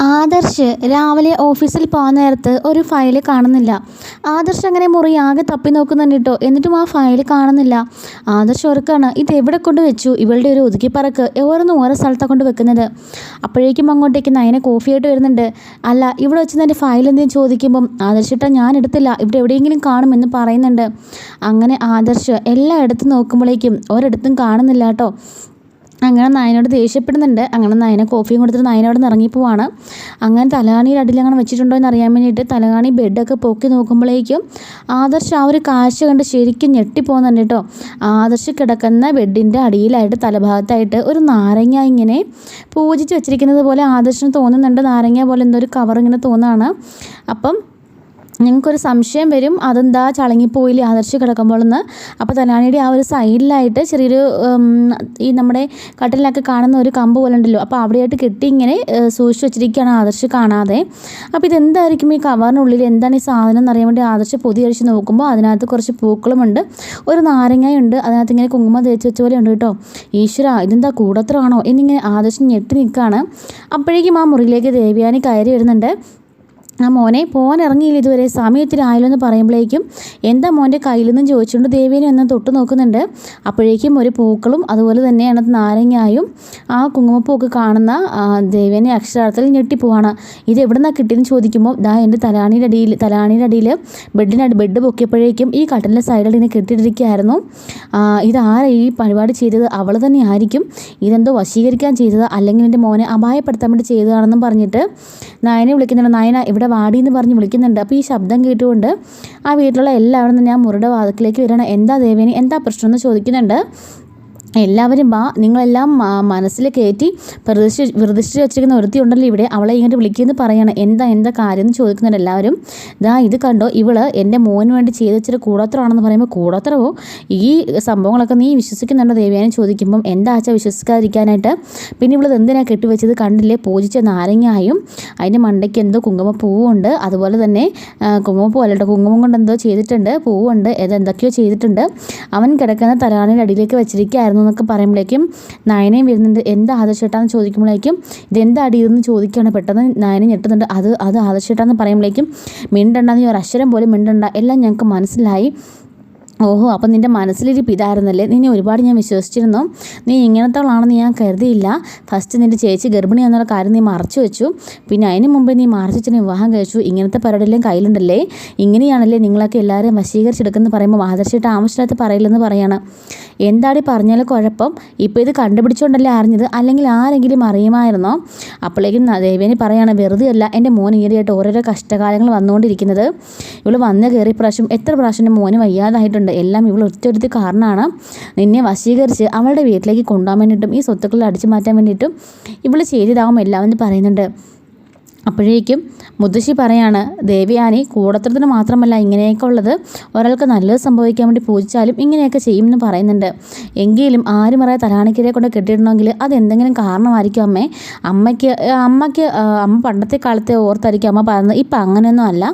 ആദർശ് രാവിലെ ഓഫീസിൽ പോകാൻ നേരത്ത് ഒരു ഫയൽ കാണുന്നില്ല. ആദർശ് അങ്ങനെ മുറി ആകെ തപ്പി നോക്കുന്നുണ്ട് കേട്ടോ. എന്നിട്ടും ആ ഫയൽ കാണുന്നില്ല. ആദർശ് ഓർക്കാണ് ഇത് എവിടെ കൊണ്ട് വെച്ചു, ഇവളുടെ ഒരു ഒതുക്കിപ്പറക്ക് ഓരോ സ്ഥലത്താണ് കൊണ്ട് വെക്കുന്നത്. അപ്പോഴേക്കും അങ്ങോട്ടേക്ക് നയന കോഫിയായിട്ട് വരുന്നുണ്ട്. അല്ല ഇവിടെ വെച്ച് എൻ്റെ ഫയൽ എന്തെങ്കിലും ചോദിക്കുമ്പം ആദർശിട്ടാ ഞാൻ എടുത്തില്ല, ഇവിടെ എവിടെയെങ്കിലും കാണുമെന്ന് പറയുന്നുണ്ട്. അങ്ങനെ ആദർശ് എല്ലായിടത്തും നോക്കുമ്പോഴേക്കും ഒരിടത്തും കാണുന്നില്ല കേട്ടോ. അങ്ങനെ നയനോട് ദേഷ്യപ്പെടുന്നുണ്ട്. അങ്ങനെ നയന കോഫിയും കൊടുത്തിട്ട് നയന അവിടെ നിന്ന് ഇറങ്ങിപ്പോവാണ്. അങ്ങനെ തലകാണിയുടെ അടിയിൽ അങ്ങനെ വെച്ചിട്ടുണ്ടോ എന്ന് അറിയാൻ വേണ്ടിയിട്ട് തലകാണി ബെഡൊക്കെ പൊക്കി നോക്കുമ്പോഴേക്കും ആദർശ് ആ ഒരു കാഴ്ച കണ്ട് ശരിക്കും ഞെട്ടിപ്പോകുന്നുണ്ട് കേട്ടോ. ആദർശ് കിടക്കുന്ന ബെഡിൻ്റെ അടിയിലായിട്ട് തലഭാഗത്തായിട്ട് ഒരു നാരങ്ങ ഇങ്ങനെ പൂജിച്ച് വെച്ചിരിക്കുന്നത് പോലെ ആദർശിന് തോന്നുന്നുണ്ട്. നാരങ്ങ പോലെ എന്തോ ഒരു കവർ ഇങ്ങനെ തോന്നുകയാണ്. അപ്പം ഞങ്ങൾക്കൊരു സംശയം വരും, അതെന്താ ചളങ്ങിപ്പോയില്ലേ ആദർശ് കിടക്കുമ്പോൾ എന്ന്. അപ്പോൾ തലാണിയുടെ ആ ഒരു സൈഡിലായിട്ട് ചെറിയൊരു ഈ നമ്മുടെ കട്ടിലൊക്കെ കാണുന്ന ഒരു കമ്പ് പോലെ ഉണ്ടല്ലോ, അപ്പോൾ അവിടെയായിട്ട് കെട്ടി ഇങ്ങനെ സൂക്ഷിച്ച് വെച്ചിരിക്കുകയാണ് ആദർശ് കാണാതെ. അപ്പോൾ ഇതെന്തായിരിക്കും ഈ കവറിനുള്ളിൽ, എന്താണ് ഈ സാധനം എന്നറിയാൻ വേണ്ടി ആദർശ് പൊതി അഴിച്ച് നോക്കുമ്പോൾ അതിനകത്ത് കുറച്ച് പൂക്കളുമുണ്ട്, ഒരു നാരങ്ങയുണ്ട്, അതിനകത്ത് ഇങ്ങനെ കുങ്കുമം തേച്ച് വെച്ച പോലെ ഉണ്ട് കേട്ടോ. ഈശ്വര, ഇതെന്താ കൂടത്രമാണോ എന്നിങ്ങനെ ആദർശ് ഞെട്ടി നിൽക്കുകയാണ്. അപ്പോഴേക്കും ആ മുറിയിലേക്ക് ദേവയാനി കയറി വരുന്നുണ്ട്. ആ മോനെ പോകാൻ ഇറങ്ങിയില്ല ഇതുവരെ, സമയത്തിനായല്ലോ എന്ന് പറയുമ്പോഴേക്കും എന്താ മോൻ്റെ കയ്യിൽ നിന്നും ചോദിച്ചുകൊണ്ട് ദേവേനെ ഒന്ന് തൊട്ട് നോക്കുന്നുണ്ട്. അപ്പോഴേക്കും ഒരു പൂക്കളും അതുപോലെ തന്നെ അതിനകത്ത് നാരങ്ങായും ആ കുങ്കുമപ്പൂഒക്കെ കാണുന്ന ദേവേനെ അക്ഷരാർത്ഥത്തിൽ ഞെട്ടിപ്പോവാണ്. ഇത് എവിടെ നിന്നാണ് കിട്ടിയെന്ന് ചോദിക്കുമ്പോൾ ദാ എൻ്റെ തലാണിയുടെ അടിയിൽ ബെഡ് പൊക്കിയപ്പോഴേക്കും ഈ കട്ടിലിൻ്റെ സൈഡിൽ ഇങ്ങനെ കെട്ടിയിട്ടിരിക്കുകയായിരുന്നു. ഇതാരാ ഈ പരിപാടി ചെയ്തത്, അവൾ തന്നെ ആയിരിക്കും, ഇതെന്തോ വശീകരിക്കാൻ ചെയ്തത്, അല്ലെങ്കിൽ എൻ്റെ മോനെ അപായപ്പെടുത്താൻ വേണ്ടി ചെയ്തതാണെന്നും പറഞ്ഞിട്ട് നയനെ വിളിക്കുന്നുണ്ട്. നയന ഇവിടെ വാടി എന്ന് പറഞ്ഞ് വിളിക്കുന്നുണ്ട്. അപ്പോൾ ഈ ശബ്ദം കേട്ടുകൊണ്ട് ആ വീട്ടിലുള്ള എല്ലാവരും തന്നെ ആ മുറിയുടെ വാതിക്കലേക്ക് വരണം. എന്താ ദേവേനി, എന്താ പ്രശ്നം എന്ന് ചോദിക്കുന്നുണ്ട്. എല്ലാവരും വാ, നിങ്ങളെല്ലാം മനസ്സിൽ കയറ്റി പ്രതീക്ഷിച്ച് വെച്ചിരിക്കുന്ന ഒരുത്തി ഉണ്ടല്ലോ ഇവിടെ, അവളെ ഇങ്ങോട്ട് വിളിക്കുമെന്ന് പറയാണ്. എന്താ കാര്യം എന്ന് ചോദിക്കുന്നുണ്ട് എല്ലാവരും. ദാ ഇത് കണ്ടോ, ഇവള് എൻ്റെ മോന് വേണ്ടി ചെയ്ത് വെച്ചിട്ട് കൂടോത്രമാണെന്ന് പറയുമ്പോൾ കൂടോത്രമോ, ഈ സംഭവങ്ങളൊക്കെ നീ വിശ്വസിക്കുന്നുണ്ടോ ദേവയാനി ചോദിക്കുമ്പം എന്താ ആച്ചാ വിശ്വസിക്കാതിരിക്കാനായിട്ട്, പിന്നെ ഇവളത് എന്തിനാണ് കെട്ടിവെച്ചത്, കണ്ടില്ലേ പൂജിച്ച നാരങ്ങായും അതിൻ്റെ മണ്ടയ്ക്ക് എന്തോ കുങ്കുമപ്പൂവുണ്ട്, അതുപോലെ തന്നെ കുങ്കുമപ്പൂ അല്ലട്ടോ കുങ്കുമം കൊണ്ട് എന്തോ ചെയ്തിട്ടുണ്ട്, പൂവുണ്ട്, എന്തൊക്കെയോ ചെയ്തിട്ടുണ്ട്, അവൻ കിടക്കുന്ന തലാണിയുടെ അടിയിലേക്ക് വെച്ചിരിക്കുകയായിരുന്നു എന്നൊക്കെ പറയുമ്പോഴേക്കും നയനയും വരുന്നുണ്ട്. എന്താ ആദർശേട്ടാന്ന് ചോദിക്കുമ്പോഴേക്കും ഇതെന്താ അടിയെന്ന് ചോദിക്കുകയാണ്. പെട്ടെന്ന് നയന ഞെട്ടുന്നുണ്ട്. അത് ആദർശേട്ടാന്ന് പറയുമ്പോഴേക്കും മിണ്ടണ്ട, നീ ഒരു അക്ഷരം പോലും മിണ്ടണ്ട, എല്ലാം ഞങ്ങൾക്ക് മനസ്സിലായി. ഓഹോ, അപ്പം നിൻ്റെ മനസ്സിലിരിപ്പ് ഇതായിരുന്നല്ലേ, നിന്നെ ഒരുപാട് ഞാൻ വിശ്വസിച്ചിരുന്നു, നീ ഇങ്ങനത്തോളാണെന്ന് ഞാൻ കരുതിയില്ല. ഫസ്റ്റ് നിൻ്റെ ചേച്ചി ഗർഭിണി എന്നുള്ള കാര്യം നീ മറച്ചു വെച്ചു, പിന്നെ അതിന് മുമ്പ് നീ മറച്ചിച്ചിനെ വിവാഹം കഴിച്ചു, ഇങ്ങനത്തെ പരിപാടിയെല്ലാം കയ്യിലുണ്ടല്ലേ, ഇങ്ങനെയാണല്ലേ നിങ്ങളൊക്കെ എല്ലാവരെയും വശീകരിച്ചെടുക്കുന്നത് പറയുമ്പോൾ ആദർശമായിട്ട് ആവശ്യമില്ലാത്ത പറയില്ലെന്ന് പറയാണ്. എന്താടി പറഞ്ഞാലും കുഴപ്പം, ഇപ്പോൾ ഇത് കണ്ടുപിടിച്ചുകൊണ്ടല്ലേ അറിഞ്ഞത്, അല്ലെങ്കിൽ ആരെങ്കിലും അറിയുമായിരുന്നോ? അപ്പോഴേക്കും ദേവേനി പറയാണ്, വെറുതെ അല്ല എൻ്റെ മോൻ ഈയിടെയായിട്ട് ഓരോരോ കഷ്ടകാലങ്ങൾ വന്നുകൊണ്ടിരിക്കുന്നത്, ഇവൾ വന്ന് കയറിയ പ്രാവശ്യം എത്ര പ്രാവശ്യം എൻ്റെ മോന് വയ്യാതായിട്ടുണ്ട്, എല്ലാം ഇവൾ ഒറ്റ കാരണമാണ്, നിന്നെ വശീകരിച്ച് അവളുടെ വീട്ടിലേക്ക് കൊണ്ടുപോകാൻ വേണ്ടിയിട്ടും ഈ സ്വത്തുക്കളിൽ അടിച്ചു മാറ്റാൻ വേണ്ടിയിട്ടും ഇവൾ ചെയ്തതാവും എല്ലാം എന്ന് പറയുന്നുണ്ട്. അപ്പോഴേക്കും മുത്തശ്ശി പറയാണ്, ദേവയാനി കൂടത്രത്തിന് മാത്രമല്ല ഇങ്ങനെയൊക്കെ ഉള്ളത്, ഒരാൾക്ക് നല്ലത് സംഭവിക്കാൻ വേണ്ടി പൂജിച്ചാലും ഇങ്ങനെയൊക്കെ ചെയ്യുമെന്ന് പറയുന്നുണ്ട്. എങ്കിലും ആരും പറയാതെ തലാണിക്കരെ കൊണ്ട് കെട്ടിയിടണമെങ്കിൽ അതെന്തെങ്കിലും കാരണമായിരിക്കും അമ്മ പണ്ടത്തെ കാലത്തെ ഓർത്തായിരിക്കും അമ്മ പറയുന്നത്. ഇപ്പം അങ്ങനെയൊന്നും അല്ല,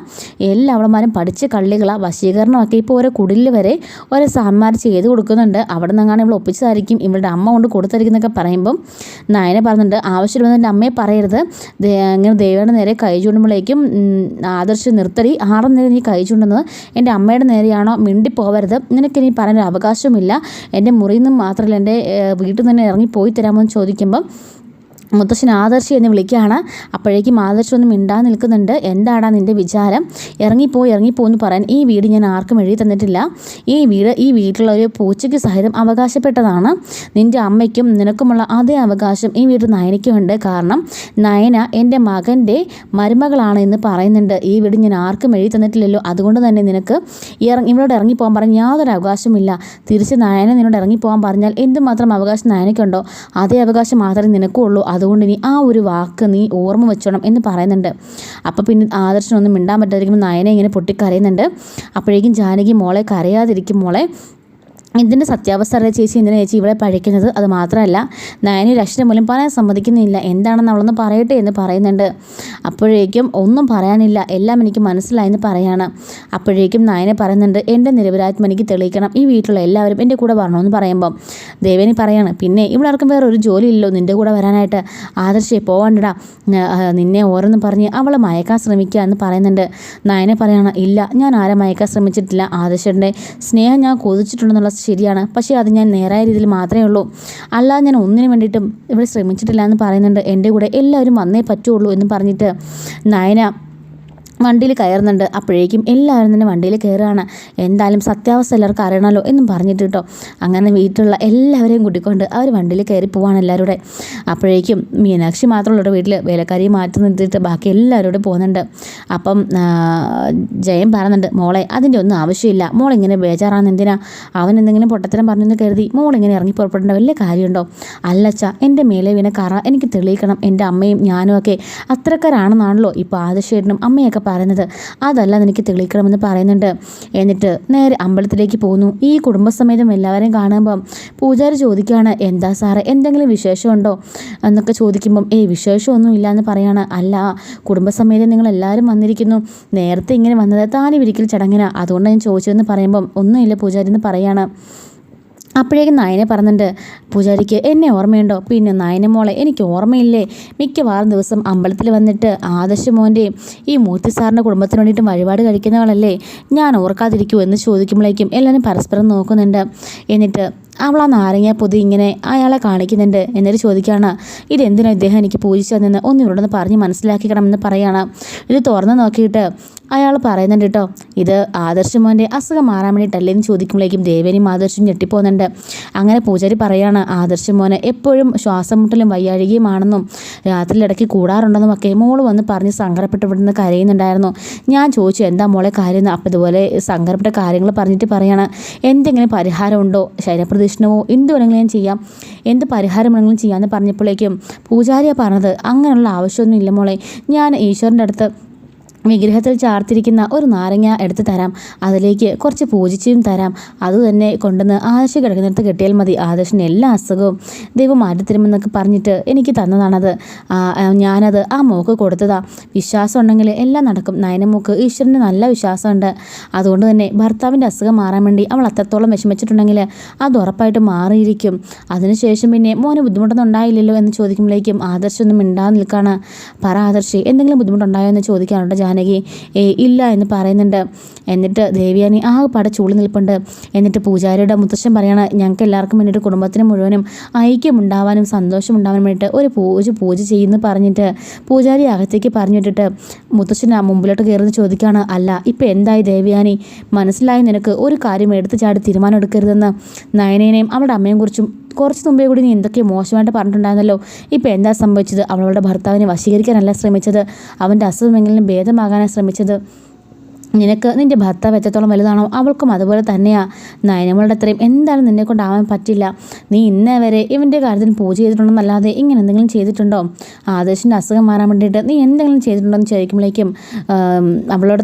എല്ലാവളമാരും പഠിച്ച കള്ളികളാണ്, വശീകരണമൊക്കെ ഇപ്പോൾ ഓരോ കുടിലിൽ വരെ ഓരോ സാമ്മാർ ചെയ്ത് കൊടുക്കുന്നുണ്ട്, അവിടെ നിന്നെങ്ങാണ് ഇവൾ ഒപ്പിച്ചതായിരിക്കും, ഇവളുടെ അമ്മ കൊണ്ട് കൊടുത്തായിരിക്കുന്നൊക്കെ പറയുമ്പം നയന പറയുന്നുണ്ട്, ആവശ്യമില്ലെന്ന് എൻ്റെ അമ്മയെ പറയരുത്, ഇങ്ങനെ ദേവയുടെ നേരെ കൈ ചൂണ്ടുമ്പോഴേക്കും ആദർശ് നിർത്തടി, ആറും നേരം നീ കൈ ചൂണ്ടുന്നത് എൻ്റെ അമ്മയുടെ നേരെയാണോ, മിണ്ടിപ്പോവരുത്, നിനക്ക് ഇനി പറയാനൊരു അവകാശമില്ല, എൻ്റെ മുറിയിൽ നിന്നും മാത്രമല്ല എൻ്റെ വീട്ടിൽ നിന്ന് തന്നെ ഇറങ്ങി പോയി തരാമോ എന്ന് ചോദിക്കുമ്പം മുത്തശ്ശൻ ആദർശി എന്ന് വിളിക്കുകയാണ്. അപ്പോഴേക്കും ആദർശം ഒന്നും മിണ്ടാതെ നിൽക്കുന്നുണ്ട്. എന്താടാ നിൻ്റെ വിചാരം, ഇറങ്ങിപ്പോന്ന് പറയാൻ ഈ വീട് ഞാൻ ആർക്കും എഴുതി തന്നിട്ടില്ല, ഈ വീട്ടിലുള്ള ഒരു പൂച്ചയ്ക്ക് സഹിതം അവകാശപ്പെട്ടതാണ്, നിൻ്റെ അമ്മയ്ക്കും നിനക്കുമുള്ള അതേ അവകാശം ഈ വീട്ടിൽ നയനയ്ക്കുമുണ്ട്, കാരണം നയന എൻ്റെ മകൻ്റെ മരുമകളാണ് എന്ന് പറയുന്നുണ്ട്, ഈ വീട് ഞാൻ ആർക്കും എഴുതി തന്നിട്ടില്ലല്ലോ, അതുകൊണ്ട് തന്നെ നിനക്ക് ഇവളോട് ഇറങ്ങിപ്പോകാൻ പറഞ്ഞാൽ യാതൊരു അവകാശമില്ല, തിരിച്ച് നയന നിന്നോട് ഇറങ്ങിപ്പോകാൻ പറഞ്ഞാൽ എന്തുമാത്രം അവകാശം നയനയ്ക്കുണ്ടോ അതേ അവകാശം മാത്രമേ നിനക്കുള്ളൂ, അതുകൊണ്ട് നീ ആ ഒരു വാക്ക് നീ ഓർമ്മ വെച്ചോണം എന്ന് പറയുന്നുണ്ട്. അപ്പോൾ പിന്നെ ആദർശനൊന്നും മിണ്ടാൻ പറ്റാതിരിക്കുമ്പോൾ നയനെ ഇങ്ങനെ പൊട്ടിക്കരയുന്നുണ്ട്. അപ്പോഴേക്കും ജാനകി, മോളെ കരയാതിരിക്കും മോളെ, ഇതിൻ്റെ സത്യാവസ്ഥ അറിയാം ചേച്ചി, എന്തിനാ ചേച്ചി ഇവിടെ പഴിക്കുന്നത്? അത് മാത്രമല്ല നയന ഒരു അക്ഷരം പോലും പറയാൻ സമ്മതിക്കുന്നില്ല, എന്താണെന്ന് അവളൊന്ന് പറയട്ടെ എന്ന് പറയുന്നുണ്ട്. അപ്പോഴേക്കും ഒന്നും പറയാനില്ല, എല്ലാം എനിക്ക് മനസ്സിലായെന്ന് പറയാണ്. അപ്പോഴേക്കും നയന പറയുന്നുണ്ട്, എൻ്റെ നിരപരാധിത്വം എനിക്ക് തെളിയിക്കണം, ഈ വീട്ടിലുള്ള എല്ലാവരും എൻ്റെ കൂടെ വരണമെന്ന് പറയുമ്പം ദേവേനി പറയാണ്, പിന്നെ ഇവിടെ ആർക്കും വേറെ ഒരു ജോലി ഇല്ലല്ലോ നിൻ്റെ കൂടെ വരാനായിട്ട്, ആദർശേ പോവാണ്ടടാ, നിന്നെ ഓരോന്നും പറഞ്ഞ് അവളെ മയക്കാൻ ശ്രമിക്കുക എന്ന് പറയുന്നുണ്ട്. നയന പറയാണ്, ഇല്ല ഞാൻ ആരെ മയക്കാൻ ശ്രമിച്ചിട്ടില്ല, ആദർശൻ്റെ സ്നേഹം ഞാൻ കൊതിച്ചിട്ടുണ്ടെന്നുള്ള ശരിയാണ്, പക്ഷേ അത് ഞാൻ നേരായ രീതിയിൽ മാത്രമേ ഉള്ളൂ, അല്ലാതെ ഞാൻ ഒന്നിനു വേണ്ടിയിട്ടും ഇവിടെ ശ്രമിച്ചിട്ടില്ല എന്ന് പറയുന്നുണ്ട്. എൻ്റെ കൂടെ എല്ലാവരും വന്നേ പറ്റുള്ളൂ എന്ന് പറഞ്ഞിട്ട് നയന വണ്ടിയിൽ കയറുന്നുണ്ട്. അപ്പോഴേക്കും എല്ലാവരും തന്നെ വണ്ടിയിൽ കയറുകയാണ്. എന്തായാലും സത്യാവസ്ഥ എല്ലാവർക്കും അറിയണമല്ലോ എന്നും പറഞ്ഞിട്ട് കേട്ടോ, അങ്ങനെ വീട്ടിലുള്ള എല്ലാവരെയും കൂട്ടിക്കൊണ്ട് അവർ വണ്ടിയിൽ കയറി പോവാണ് എല്ലാവരുടെ. അപ്പോഴേക്കും മീനാക്ഷി മാത്രമുള്ള വീട്ടിൽ വേലക്കാരിയെ മാറ്റി നിർത്തിയിട്ട് ബാക്കി എല്ലാവരോടും പോകുന്നുണ്ട്. അപ്പം ജയൻ പറയുന്നുണ്ട്, മോളെ അതിൻ്റെ ഒന്നും ആവശ്യമില്ല, മോളിങ്ങനെ ബേജാറാണ്, എന്തിനാ അവൻ എന്തെങ്കിലും പൊട്ടത്തരം പറഞ്ഞെന്ന് കരുതി മോളിങ്ങനെ ഇറങ്ങി പുറപ്പെടേണ്ട വല്ല കാര്യമുണ്ടോ? അല്ലച്ച, എൻ്റെ മേലെ വീണ കറ എനിക്ക് തെളിയിക്കണം, എൻ്റെ അമ്മയും ഞാനും ഒക്കെ അത്രക്കാരാണെന്നാണല്ലോ ഇപ്പോൾ ആദർശേട്ടനും അമ്മയൊക്കെ പറയുന്നത്, അതല്ല എനിക്ക് തെളിയിക്കണമെന്ന് പറയുന്നുണ്ട്. എന്നിട്ട് നേരെ അമ്പലത്തിലേക്ക് പോകുന്നു. ഈ കുടുംബസമേതം എല്ലാവരെയും കാണുമ്പം പൂജാരി ചോദിക്കുകയാണ്, എന്താ സാറേ എന്തെങ്കിലും വിശേഷമുണ്ടോ എന്നൊക്കെ ചോദിക്കുമ്പം വിശേഷമൊന്നും ഇല്ല എന്ന് പറയാണ്. അല്ല, കുടുംബസമേതം നിങ്ങൾ എല്ലാവരും വന്നിരിക്കുന്നു, നേരത്തെ ഇങ്ങനെ വന്നത് താലി വിരിക്കൽ ചടങ്ങിനാ, അതുകൊണ്ട് ഞാൻ ചോദിച്ചതെന്ന് പറയുമ്പം ഒന്നുമില്ല പൂജാരി എന്ന് പറയാണ്. അപ്പോഴേക്കും നയന പറഞ്ഞിട്ടുണ്ട്, പൂജാരിക്ക് എന്നെ ഓർമ്മയുണ്ടോ? പിന്നെ നയന മോളെ എനിക്ക് ഓർമ്മയില്ലേ, മിക്കവാറും ദിവസം അമ്പലത്തിൽ വന്നിട്ട് ആദർശ മോൻ്റെയും ഈ മൂർത്തി സാറിൻ്റെ കുടുംബത്തിന് വേണ്ടിയിട്ട് വഴിപാട് കഴിക്കുന്നവളല്ലേ, ഞാൻ ഓർക്കാതിരിക്കൂ എന്ന് ചോദിക്കുമ്പോഴേക്കും എല്ലാവരും പരസ്പരം നോക്കുന്നുണ്ട്. എന്നിട്ട് അവൾ ആ നാരങ്ങ പൊതി ഇങ്ങനെ അയാളെ കാണിക്കുന്നുണ്ട്. എന്നിട്ട് ചോദിക്കുകയാണ്, ഇതെന്തിനാ ഇദ്ദേഹം എനിക്ക് പൂജിച്ചതെന്ന് ഒന്ന് ഇവരോടൊന്ന് പറഞ്ഞ് മനസ്സിലാക്കിക്കണമെന്ന് പറയാണ്. ഇത് തുറന്ന് നോക്കിയിട്ട് അയാൾ പറയുന്നുണ്ട് കേട്ടോ, ഇത് ആദർശമോൻ്റെ അസുഖം മാറാൻ വേണ്ടിയിട്ടല്ലേ എന്ന് ചോദിക്കുമ്പോഴേക്കും ദേവേനിയും ആദർശം ഞെട്ടിപ്പോകുന്നുണ്ട്. അങ്ങനെ പൂജാരി പറയാണ്, ആദർശമോന് എപ്പോഴും ശ്വാസം മുട്ടലും വയ്യാഴികയുമാണെന്നും രാത്രിയിലിടയ്ക്ക് കൂടാറുണ്ടെന്നും ഒക്കെ മോള് വന്ന് പറഞ്ഞ് സങ്കടപ്പെട്ടുവിടുന്ന് കരയുന്നുണ്ടായിരുന്നു. ഞാൻ ചോദിച്ചു എന്താ മോളെ കാര്യം, അപ്പം ഇതുപോലെ സങ്കടപ്പെട്ട കാര്യങ്ങൾ പറഞ്ഞിട്ട് പറയാണ്, എന്തെങ്കിലും പരിഹാരമുണ്ടോ, ശരീരപ്രദക്ഷിണമോ എന്ത് വേണമെങ്കിലും ഞാൻ ചെയ്യാം, എന്ത് പരിഹാരം വേണമെങ്കിലും ചെയ്യാമെന്ന് പറഞ്ഞപ്പോഴേക്കും പൂജാരിയാണ് പറഞ്ഞത്, അങ്ങനെയുള്ള ആവശ്യമൊന്നും ഇല്ല മോളെ, ഞാൻ ഈശ്വരൻ്റെ അടുത്ത് വിഗ്രഹത്തിൽ ചാർത്തിരിക്കുന്ന ഒരു നാരങ്ങ എടുത്ത് തരാം, അതിലേക്ക് കുറച്ച് പൂജിച്ചും തരാം, അതുതന്നെ കൊണ്ടുവന്ന് ആദർശ് കിടക്കുന്നിടത്ത് കെട്ടിയാൽ മതി, ആദർശിന് എല്ലാ അസുഖവും ദൈവം മാറ്റിത്തരുമെന്നൊക്കെ പറഞ്ഞിട്ട് എനിക്ക് തന്നതാണത്, ഞാനത് ആ മോക്ക് കൊടുത്തതാ, വിശ്വാസം ഉണ്ടെങ്കിൽ എല്ലാം നടക്കും, നയനമോക്ക് ഈശ്വരന് നല്ല വിശ്വാസമുണ്ട്, അതുകൊണ്ട് തന്നെ ഭർത്താവിൻ്റെ അസുഖം മാറാൻ വേണ്ടി അവൾ അത്രത്തോളം വിഷമിച്ചിട്ടുണ്ടെങ്കിൽ അത് ഉറപ്പായിട്ട് മാറിയിരിക്കും, അതിനുശേഷം പിന്നെ മോന് ബുദ്ധിമുട്ടൊന്നും ഉണ്ടായില്ലല്ലോ എന്ന് ചോദിക്കുമ്പോഴേക്കും ആദർശൊന്നും മിണ്ടാതെ നിൽക്കുകയാണ്. പറ ആദർശ്, എന്തെങ്കിലും ബുദ്ധിമുട്ടുണ്ടായോ എന്ന് ചോദിക്കാറുണ്ട് ജാനകി. ഇല്ല എന്ന് പറയുന്നുണ്ട്. എന്നിട്ട് ദേവയാനി ആകെപ്പാടെ ചൂളി നിൽപ്പുണ്ട്. എന്നിട്ട് പൂജാരിയുടെ മുത്തശ്ശൻ പറയാണ്, ഞങ്ങൾക്ക് എല്ലാവർക്കും വേണ്ടിയിട്ട് കുടുംബത്തിന് മുഴുവനും ഐക്യമുണ്ടാവാനും സന്തോഷം ഉണ്ടാവാനും വേണ്ടിയിട്ട് ഒരു പൂജ ചെയ്യുമെന്ന് പറഞ്ഞിട്ട് പൂജാരി അകത്തേക്ക് പറഞ്ഞു വിട്ടിട്ട് മുത്തശ്ശൻ മുമ്പിലോട്ട് കയറുന്ന ചോദിക്കുകയാണ്, അല്ല ഇപ്പം എന്തായി ദേവയാനി, മനസ്സിലായി നിനക്ക് ഒരു കാര്യം എടുത്തു ചാടി തീരുമാനം എടുക്കരുതെന്ന്, നയനേനെയും അവളുടെ അമ്മയും കുറിച്ചും കുറച്ച് മുമ്പേ കൂടി നീ എന്തൊക്കെയോ മോശമായിട്ട് പറഞ്ഞിട്ടുണ്ടായിരുന്നല്ലോ, ഇപ്പം എന്താ സംഭവിച്ചത്? അവളുടെ ഭർത്താവിനെ വശീകരിക്കാനല്ല ശ്രമിച്ചത്, അവൻ്റെ അസുഖമെങ്കിലും ഭേദമാകാനാണ് ശ്രമിച്ചത്, നിനക്ക് നിൻ്റെ ഭർത്താവ് എത്രത്തോളം വലുതാണോ അവൾക്കും അതുപോലെ തന്നെയാണ്, നയനമോളുടെ അത്രയും എന്തായാലും നിന്നെ കൊണ്ടാവാൻ പറ്റില്ല, നീ ഇന്നേ വരെ ഇവൻ്റെ കാര്യത്തിന് പൂജ ചെയ്തിട്ടുണ്ടെന്നല്ലാതെ ഇങ്ങനെ എന്തെങ്കിലും ചെയ്തിട്ടുണ്ടോ, ആദർശിൻ്റെ അസുഖം മാറാൻ വേണ്ടിയിട്ട് നീ എന്തെങ്കിലും ചെയ്തിട്ടുണ്ടോ എന്ന് ചോദിക്കുമ്പോഴേക്കും അവളോട്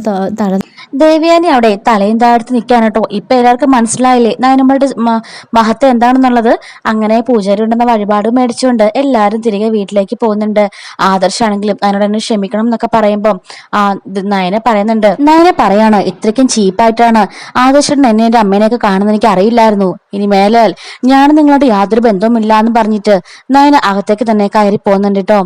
ദേവയാനി അവിടെ തലയും താഴ്ത്തി നിൽക്കാൻ കേട്ടോ. ഇപ്പം എല്ലാവർക്കും മനസ്സിലായില്ലേ നയനമ്മളുടെ മഹത്വം എന്താണെന്നുള്ളത്. അങ്ങനെ പൂജാരി ഉണ്ടെന്ന വഴിപാട് മേടിച്ചുകൊണ്ട് എല്ലാവരും തിരികെ വീട്ടിലേക്ക് പോകുന്നുണ്ട്. ആദർശാണെങ്കിലും അതിനോട് എന്നെ ക്ഷമിക്കണം എന്നൊക്കെ പറയുമ്പം നയനെ പറയാണ്, ഇത്രയ്ക്കും ചീപ്പായിട്ടാണ് ആദർശൻ എന്നെ എൻ്റെ അമ്മേനെയൊക്കെ കാണുന്നത് എനിക്ക് അറിയില്ലായിരുന്നു, ഇനി മേലാൽ ഞാൻ നിങ്ങളോട് യാതൊരു ബന്ധവുമില്ല എന്ന് പറഞ്ഞിട്ട് നയന അകത്തേക്ക് തന്നെ കയറി പോകുന്നുണ്ട് കേട്ടോ.